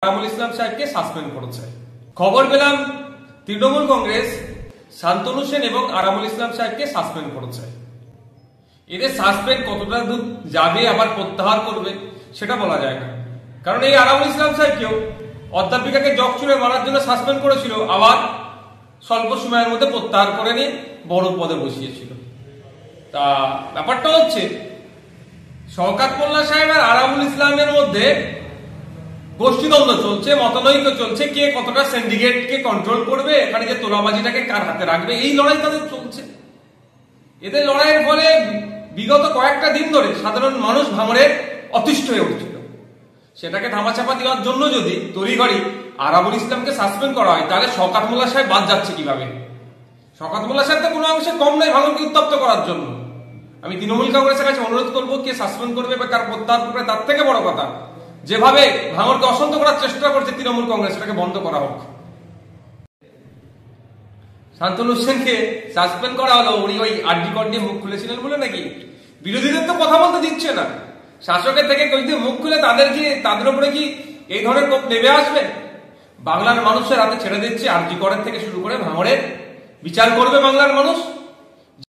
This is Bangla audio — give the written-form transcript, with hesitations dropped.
আরামুল ইসলাম সাহেবকে সাসপেন্ড করেছে। খবর পেলাম তৃণমূল কংগ্রেস শান্তনু সেন এবং আরামুল ইসলাম সাহেবকে সাসপেন্ড করেছে। এদের সাসপেন্ড কতটা দূর যাবে আবার প্রত্যাহার করবে সেটা বলা যায় না, কারণ এই আরামুল ইসলাম সাহেবকেও অধ্যাপিকাকে জগ ছুড়ে মারার জন্য সাসপেন্ড করেছিল, আবার স্বল্প সময়ের মধ্যে প্রত্যাহার করে নিয়ে বড় পদে বসিয়েছিল। তা ব্যাপারটা হচ্ছে শওকত মোল্লা সাহেব আর আরামুল ইসলামের মধ্যে গোষ্ঠীদ্বন্দ্ব চলছে, মতনৈক্য চলছে, কে কতটা সিন্ডিকেটকে কন্ট্রোল করবে, এখানে যে তোলাবাজিটাকে কার হাতে রাখবে, এই লড়াই তাদের চলছে। এদের লড়াইয়ের ফলে বিগত কয়েকটা দিন ধরে সাধারণ মানুষ ভাঙড়ের অতিষ্ঠ হয়ে উঠছিল। সেটাকে ধামাচাপা দেওয়ার জন্য যদি তড়িঘড়ি আরামুল ইসলামকে সাসপেন্ড করা হয়, তাহলে শওকত মোল্লা সাহেব বাদ যাচ্ছে কিভাবে? শওকত মোল্লা সাহেব তো কোনো অংশে কম নয় ভাঙড়কে উত্তপ্ত করার জন্য। আমি তৃণমূল কংগ্রেসের কাছে অনুরোধ করবো, কে সাসপেন্ড করবে বা কার প্রত্যাহার করবে, তার থেকে বড় কথা যেভাবে ভাঙড়কে অশান্ত করার চেষ্টা করছে তৃণমূল কংগ্রেস, সেটাকে বন্ধ করা হোক। শান্তনু সেনকে সাসপেন্ড করা হলো, উনি ওই আরজি কর নিয়ে মুখ খুলেছিলেন বলে নাকি? বিরোধীদের তো কথা বলতে দিচ্ছে না, শাসকের থেকে যদি মুখ খুলে তাদের উপরে কি এই ধরনের কোপ নেমে আসবে? বাংলার মানুষের হাতে ছেড়ে দিচ্ছে, আরজি করের থেকে শুরু করে ভাঙড়ের বিচার করবে বাংলার মানুষ।